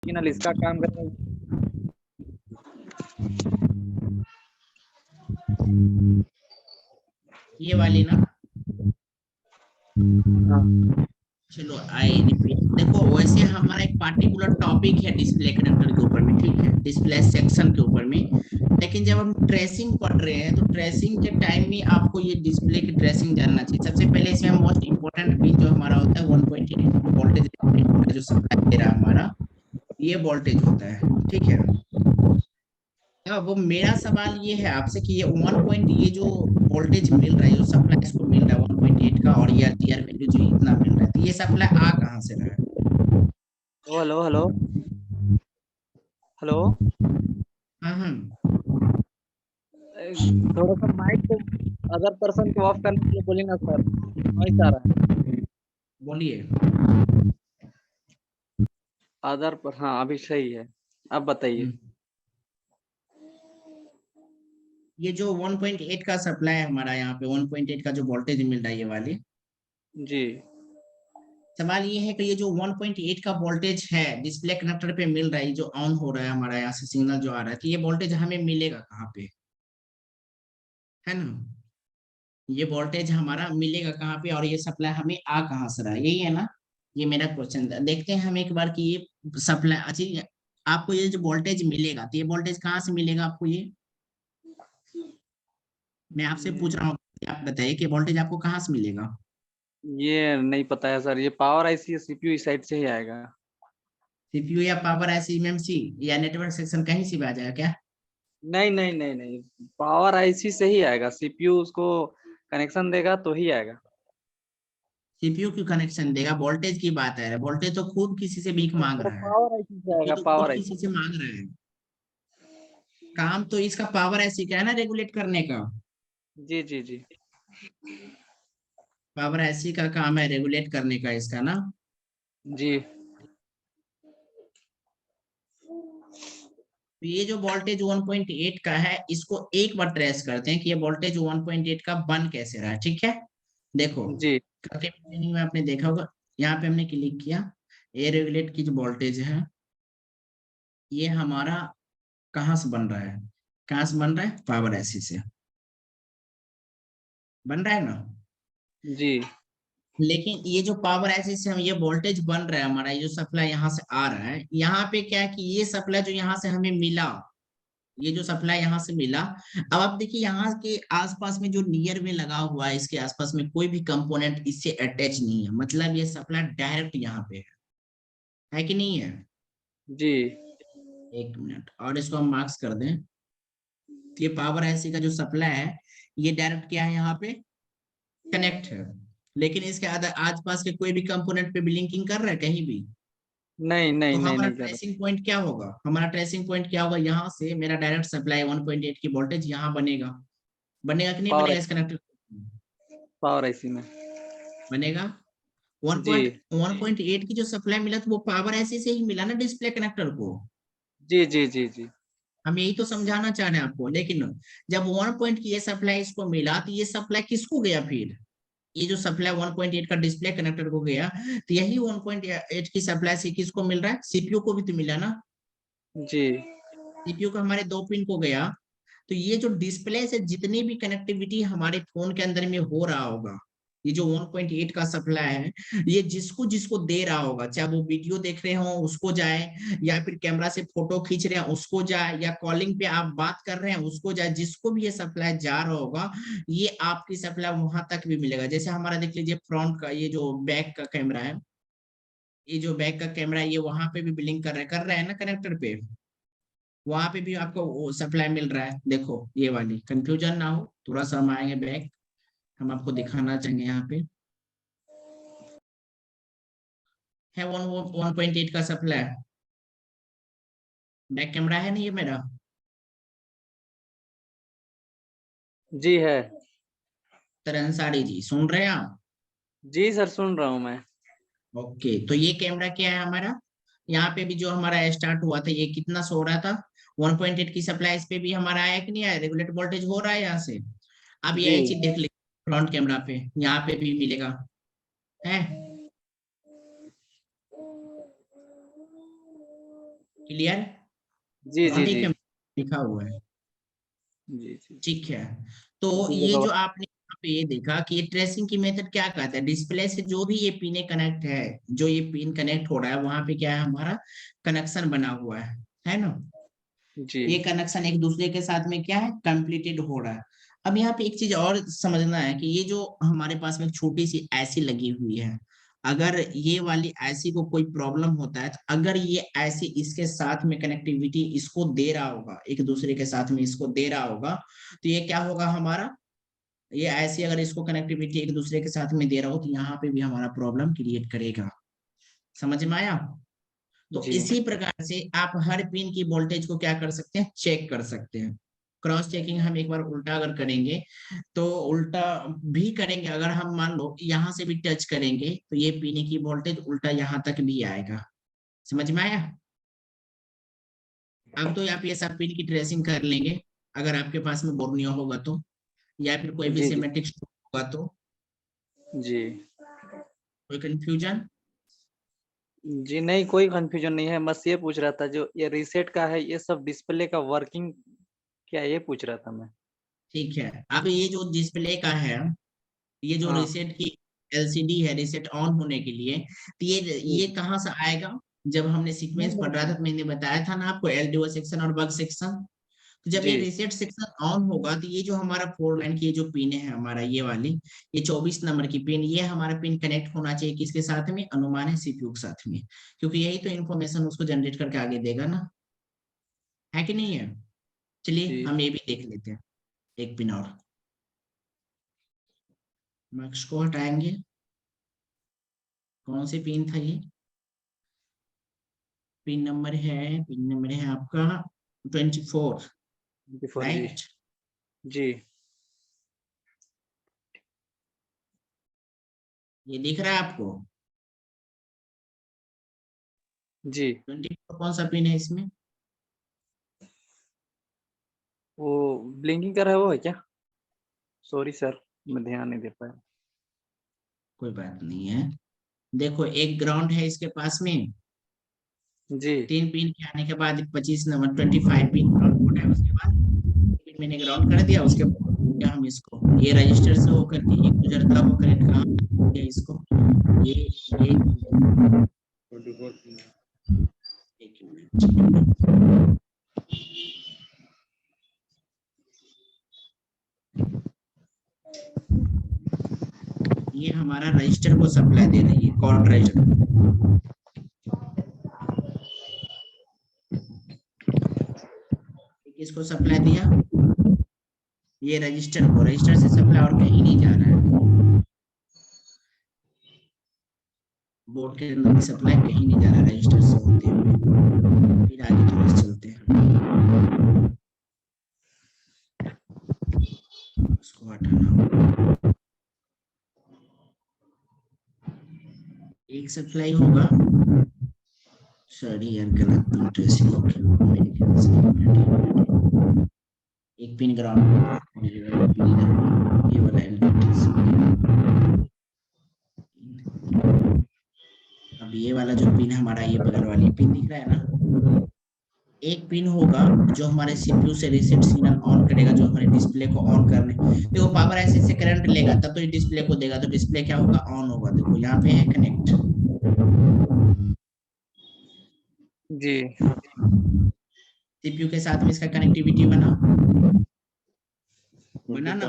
Signal इसका काम करेगा। ये वाली ना, हाँ चलो आई रिपीट। देखो वैसे हमारा एक पार्टिकुलर टॉपिक है डिस्प्ले कनेक्टर के ऊपर में, ठीक है, डिस्प्ले सेक्शन के ऊपर में। लेकिन जब हम ट्रेसिंग पढ़ रहे हैं तो ट्रेसिंग के टाइम में आपको ये डिस्प्ले की ट्रेसिंग जानना चाहिए। सबसे पहले इसमें मोस्ट इंपोर्टेंट पिन जो हमारा होता है 1.8 वोल्टेज जो सप्लाई दे रहा है हमारा, ये वोल्टेज होता है, ठीक है। अब वो मेरा सवाल ये है आपसे कि ये 1 पॉइंट, ये जो वोल्टेज मिल रहा है, जो सप्लाई इसको मिल रहा है 1.8 का, और ये जीआर वैल्यू जो इतना मिल रहा है, तो ये सप्लाई आ कहाँ से रहा है? Hello hello hello. हाँ हाँ, थोड़ा सा माइक को अदर पर्सन को ऑफ करने के लिए बोलेंगे सर, नॉइस आ रहा है। बोलिए। अदर पर हाँ अभी सही है, अब बताइए। हम्म, ये जो 1.8 का सप्लाई है हमारा, यहाँ पे 1.8 का जो वोल्टेज मिल रहा है ये वाली, जी सवाल ये है कि ये जो 1.8 का वोल्टेज है डिस्प्ले कनेक्टर पे मिल रहा है, ये जो ऑन हो रहा है हमारा यहाँ से सिग्नल जो आ रहा है, तो ये वोल्टेज हमें मिलेगा कहाँ पे, है ना? ये वोल्टेज हमारा मिलेगा कहाँ पे, और ये सप्लाई हमें आ कहाँ से रहा है, यही है ना? ये मेरा क्वेश्चन था। देखते हैं हम एक बार कि ये सप्लाई, अच्छा आपको ये जो वोल्टेज मिलेगा, तो ये वोल्टेज कहाँ से मिलेगा आपको? ये मैं आपसे पूछ रहा हूँ, आप बताइए कि वोल्टेज आपको कहाँ से मिलेगा? ये नहीं पता है सर, ये पावर आईसी सीपीयू इस साइड से ही आएगा। सीपीयू या पावर आईसी, एमएमसी या नेटवर्क सेक्शन, कहीं से भी आ जाएगा क्या? नहीं नहीं नहीं नहीं, पावर आईसी से ही आएगा, सीपीयू उसको कनेक्शन देगा तो ही आएगा। सीपीयू क्यों कनेक्शन देगा? वोल्टेज की बात है, वोल्टेज तो खुद किसी से भीख मांग तो रहा है। पावर आईसी से ये आएगा, तो खुद पावर किसी आईसी। से मांग रहा है। काम तो इसका पावर ऐसी का है ना, रेगुलेट करने का। जी जी जी पावर ऐसी का काम है रेगुलेट करने का इसका ना। जी। तो ये जो वोल्टेज 1.8 का है, इसको एक बार ट्रेस करते हैं कि ये वोल्टेज 1.8 का बन कैसे रहा है, ठीक है। देखो, जी करंट ट्रेनिंग में आपने देखा होगा, यहाँ पे हमने क्लिक किया, ए रेगुलेट की जो वोल्टेज है, ये हमारा कहाँ से बन रहा है? कहाँ से बन रहा है? पावर ऐसी से बन रहा है ना। जी लेकिन ये जो पावर ऐसी से हम ये वोल्टेज बन रहा है हमारा, ये जो सप्लाई यहाँ से आ रहा है, यहाँ पे क्या है कि ये सप्लाई जो यहाँ से हमें मिला, ये जो सप्लाई यहाँ से मिला, अब आप देखिए यहाँ के आसपास में जो नियर में लगा हुआ है, इसके आसपास में कोई भी कंपोनेंट इससे अटैच नहीं है, मतलब ये सप्लाई डायरेक्ट यहाँ पे है कि नहीं है? जी एक मिनट और इसको हम मार्क्स कर दें। तो ये पावर ऐसी का जो सप्लाई है, ये डायरेक्ट क्या है, यहाँ पे कनेक्ट है। लेकिन इसके आसपास के कोई भी कंपोनेंट पे भी लिंकिंग कर रहा है कहीं भी? नहीं तो नहीं नहीं हमारा नहीं कर रहा। ट्रेसिंग पॉइंट क्या होगा? हमारा ट्रेसिंग पॉइंट क्या होगा? यहाँ से मेरा डायरेक्ट सप्लाई 1.8 की वोल्टेज यहाँ बनेगा। बनेगा कि नहीं पावर बनेगा इस कनेक्टर? पावर आईसी में। बनेगा। जी 1.8 की जो सप्लाई मिला तो वो पावर ऐसे से ही मिला ना डिस्प्ले कनेक्टर को। जी जी जी जी हम यही तो समझाना चाह रहे हैं आपको। लेकिन जब 1 की ये सप्लाई इसको मिला, तो ये सप्लाई किसको गया फिर? ये जो सप्लाई 1.8 का डिस्प्ले कनेक्टर को गया, तो यही 1.8 की सप्लाई से किसको मिल रहा है? सीपीयू को भी तो मिला ना। जी सीपीयू का हमारे 2 पिन को गया। तो ये जो डिस्प्ले से जितनी भी कनेक्टिविटी हमारे फोन के अंदर में हो रहा होगा, ये जो 1.8 का सप्लाई है, ये जिसको जिसको दे रहा होगा, चाहे वो वीडियो देख रहे हो उसको जाए, या फिर कैमरा से फोटो खींच रहे हैं उसको जाए, या कॉलिंग पे आप बात कर रहे हैं उसको जाए, जिसको भी ये सप्लाई जा रहा होगा, ये आपकी सप्लाई वहां तक भी मिलेगा। जैसे हमारा देख लीजिए फ्रंट का ये जो बैक का कैमरा है, ये जो बैक का कैमरा है, ये वहां पे भी बिलिंग कर रहा है ना कनेक्टर पे, वहां पे भी आपको वो सप्लाई मिल रहा है। देखो ये वाली, कंफ्यूजन ना हो, थोड़ा सा हम आएंगे बैक, हम आपको दिखाना चाहेंगे यहाँ पे है 1.8 का सप्लाई, बैक कैमरा है नहीं ये मेरा। जी है। तरंसाड़ी जी सुन रहे हैं आप? जी सर सुन रहा हूँ मैं। ओके, तो ये कैमरा क्या है हमारा, यहाँ पे भी जो हमारा स्टार्ट हुआ था, ये कितना सो रहा था? 1.8 की सप्लाई इस पे भी हमारा आया कि नहीं आया? रेगुलेट वोल्टेज हो रहा है यहाँ से। अब जी यही चीज देख लीजिए फ्रंट कैमरा पे, यहाँ पे भी मिलेगा है। क्लियर? जी जी नॉट जी ए लिखा हुआ है, जी जी ठीक है। तो जी ये देखो। जो आपने यहाँ पे ये देखा कि ये ट्रेसिंग की मेथड क्या कहता है, डिस्प्ले से जो भी ये पिने कनेक्ट है, जो ये पिन कनेक्ट हो रहा है वहां पे क्या है, हमारा कनेक्शन बना हुआ है ना। जी ये कनेक्शन एक दूसरे के साथ में क्या है, कंप्लीटेड हो रहा है। अब यहाँ पे एक चीज और समझना है कि ये जो हमारे पास में एक छोटी सी ऐसी लगी हुई है, अगर ये वाली ऐसी को कोई प्रॉब्लम होता है, तो अगर ये ऐसी इसके साथ में कनेक्टिविटी इसको दे रहा होगा, एक दूसरे के साथ में इसको दे रहा होगा, तो ये क्या होगा हमारा, ये ऐसी अगर इसको कनेक्टिविटी एक दूसरे के साथ में दे रहा हो, तो यहाँ पे भी हमारा प्रॉब्लम क्रिएट करेगा। समझ में आया? तो जी इसी प्रकार से आप हर पिन की वोल्टेज को क्या कर सकते हैं, चेक कर सकते हैं। क्रॉस चेकिंग हम एक बार उल्टा अगर करेंगे, तो उल्टा भी करेंगे, अगर हम मान लो यहाँ से भी टच करेंगे, तो ये पिन की वोल्टेज उल्टा यहाँ तक भी आएगा। समझ में आया? अब तो आप ये सब पिन की ट्रेसिंग कर लेंगे, अगर आपके पास में बोर्नियो होगा तो, या फिर कोई भी जी जी सिमेट्रिक होगा तो। जी कोई कंफ्यूजन? जी नहीं, कोई कंफ्यूजन नहीं है, बस ये पूछ रहा था जो ये रीसेट का है, ये सब डिस्प्ले का वर्किंग क्या, ये पूछ रहा था मैं। ठीक है। अब ये जो डिस्प्ले का है, ये जो हाँ रीसेट की एलसीडी है, रीसेट ऑन होने के लिए, तो ये जी कहाँ से आएगा? जब हमने सीक्वेंस पढ़ रहा था तो मैंने बताया था ना आपको, एलडीओ सेक्शन और बग सेक्शन। तो जब जी ये रीसेट सेक्शन ऑन होगा, तो ये जो हमारा 4 लाइन की ये जो पिन है हमारा, ये वाली, ये 24 नंबर की पिन, ये हमारा पिन कनेक्ट होना चाहिए किसके साथ में, अनुमान है सीपीयू के साथ में, क्योंकि यही तो इन्फॉर्मेशन उसको जनरेट करके आगे देगा ना, है कि नहीं है? चलिए जी हम ये भी देख लेते हैं, एक पिन और मार्क्स को हटाएंगे। कौन सी पिन था ये? पिन नंबर है आपका 24, 24 जी राइट? जी ये दिख रहा है आपको? जी 24 कौन सा पिन है इसमें? वो ब्लिंकिंग कर रहा है वो है क्या? सॉरी सर, मैं ध्यान नहीं दे पाया। कोई बात नहीं है। देखो एक ग्राउंड है इसके पास में, जी 3 पिन के आने के बाद 25 नंबर 25 पिन ग्राउंड पोर्ट है, उसके बाद पिन मैंने ग्राउंड कर दिया, उसके बाद क्या हम इसको ये रजिस्टर से होकर के ये गुजरता हुआ करंट कहाँ ये इसको ये 1 मिनट। ये हमारा रजिस्टर को सप्लाई दे रही है, कॉर्ड रजिस्टर किसको सप्लाई दिया, ये रजिस्टर से सप्लाई और कहीं नहीं जा रहा है, बोर्ड के अंदर सप्लाई कहीं नहीं जा रहा है रजिस्टर से होते हुए। फिर आगे थोड़ा सा चलते हैं, उसको हटाना, एक सप्लाई होगा, सॉरी यार गलत पिन ट्रेसिंग हो गया मेरे ख्याल से, एक पिन ग्राउंड ये वाला अब ये वाला जो पिन हमारा, ये बगल वाली पिन दिख रहा है ना, एक पिन होगा जो हमारे सीपीयू से रीसेट सिग्नल ऑन करेगा, जो हमारे डिस्प्ले को ऑन करने, देखो पावर ऐसे से करंट लेगा तब तो ये डिस्प्ले को देगा, तो डिस्प्ले क्या होगा, ऑन होगा। देखो यहाँ पे है कनेक्ट, जी सीपीयू के साथ में इसका कनेक्टिविटी बना बना ना।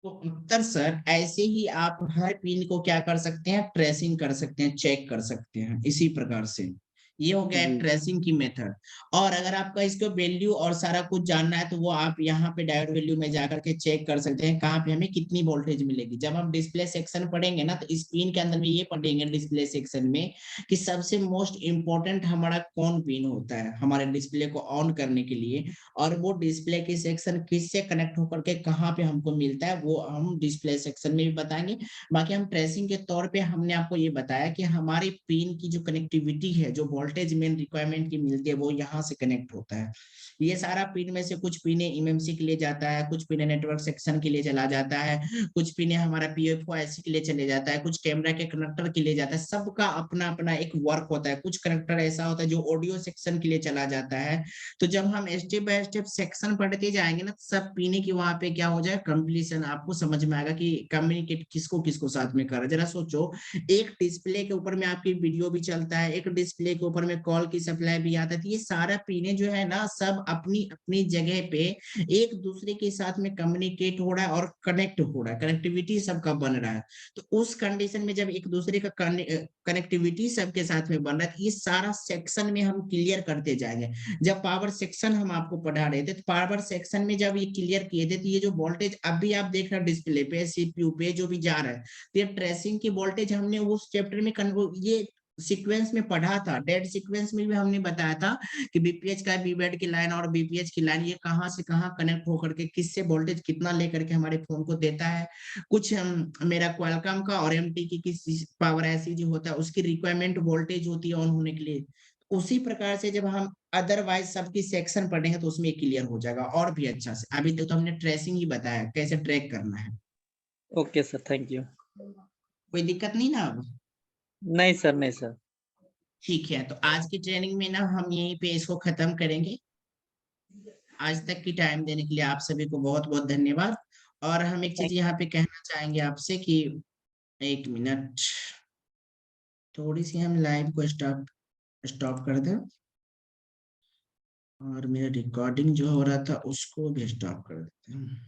तो उत्तर सर ऐसे ही आप हर पिन को क्या कर सकते हैं, ट्रेसिंग कर सकते हैं, चेक कर सकते हैं इसी प्रकार से। ये हो गया जी ट्रेसिंग की मेथड। और अगर आपका इसको वैल्यू और सारा कुछ जानना है, तो वो आप यहाँ पे डायोड वैल्यू में जाकर के चेक कर सकते हैं, कहाँ पे हमें कितनी वोल्टेज मिलेगी। जब हम डिस्प्ले सेक्शन पढ़ेंगे ना, तो इस पिन के अंदर में ये पढ़ेंगे डिस्प्ले सेक्शन में कि सबसे मोस्ट इंपॉर्टेंट हमारा कौन पिन होता है हमारे डिस्प्ले को ऑन करने के लिए, और वो डिस्प्ले की सेक्शन किससे कनेक्ट होकर के कहाँ पे हमको मिलता है, वो हम डिस्प्ले सेक्शन में भी बताएंगे। बाकी हम ट्रेसिंग के तौर पे हमने आपको ये बताया कि हमारे पिन की जो कनेक्टिविटी है, जो वोल्टेज मेन रिक्वायरमेंट की मिलती है वो यहाँ से कनेक्ट होता है। ये सारा पिन में से कुछ पिन एमएमसी के लिए जाता है, कुछ पिन नेटवर्क सेक्शन के लिए चला जाता है, कुछ पिन हमारा पीएफओ आईसी के लिए चले जाता है, कुछ कैमरा के कनेक्टर के लिए जाता है। सबका अपना अपना एक वर्क होता है। कुछ कनेक्टर ऐसा होता है जो ऑडियो सेक्शन के लिए चला जाता है। तो जब हम स्टेप बाय स्टेप सेक्शन पढ़ते जाएंगे ना, सब पीने की वहां पे क्या हो जाए कंप्लीशन, आपको समझ में आएगा कि कम्युनिकेट किसको किसको साथ में कर रहा है। जरा सोचो, एक डिस्प्ले के ऊपर में आपकी वीडियो भी चलता है, एक डिस्प्ले के ऊपर में कॉल की सप्लाई भी आता है। तो ये सारा पीने जो है ना, सब अपनी अपनी जगह पे एक दूसरे के साथ में कम्युनिकेट हो रहा है और कनेक्ट हो रहा है, कनेक्टिविटी सबका बन रहा है। तो उस कंडीशन में जब एक दूसरे का कनेक्टिविटी सबके साथ में बन रहा है, तो ये सारा सेक्शन में हम क्लियर करते जाएंगे। जब पावर सेक्शन हम आपको पढ़ा रहे थे, तो पावर सेक्शन में जब ये क्लियर किए थे, तो ये जो वोल्टेज अभी आप देख रहे हैं डिस्प्ले पे, सीपीयू पे जो भी जा रहा है, तो ये ट्रेसिंग की वोल्टेज हमने उस चैप्टर में ये सीक्वेंस में पढ़ा था। डेड सीक्वेंस में भी हमने बताया था कि बीपीएच का बीबेड की लाइन और बीपीएच की लाइन ये कहाँ से कहाँ कनेक्ट होकर के किससे वोल्टेज कितना लेकर के हमारे फोन को देता है। कुछ मेरा क्वालकॉम का और एमटी की किस पावर ऐसी जो होता है उसकी रिक्वायरमेंट वोल्टेज होती है ऑन होने के लिए। उसी प्रकार से जब हम अदरवाइज सबकी सेक्शन पढ़ेंगे तो उसमें क्लियर हो जाएगा और भी अच्छा से। अभी तक तो हमने ट्रेसिंग ही बताया कैसे ट्रैक करना है। Okay sir, thank you. कोई दिक्कत नहीं ना अब? नहीं सर, नहीं सर। ठीक है, तो आज की ट्रेनिंग में ना हम यहीं पे इसको खत्म करेंगे। आज तक की टाइम देने के लिए आप सभी को बहुत बहुत धन्यवाद। और हम एक चीज यहाँ पे कहना चाहेंगे आपसे कि एक मिनट, थोड़ी सी हम लाइव को स्टॉप स्टॉप कर दें और मेरा रिकॉर्डिंग जो हो रहा था उसको भी स्टॉप कर देते हैं।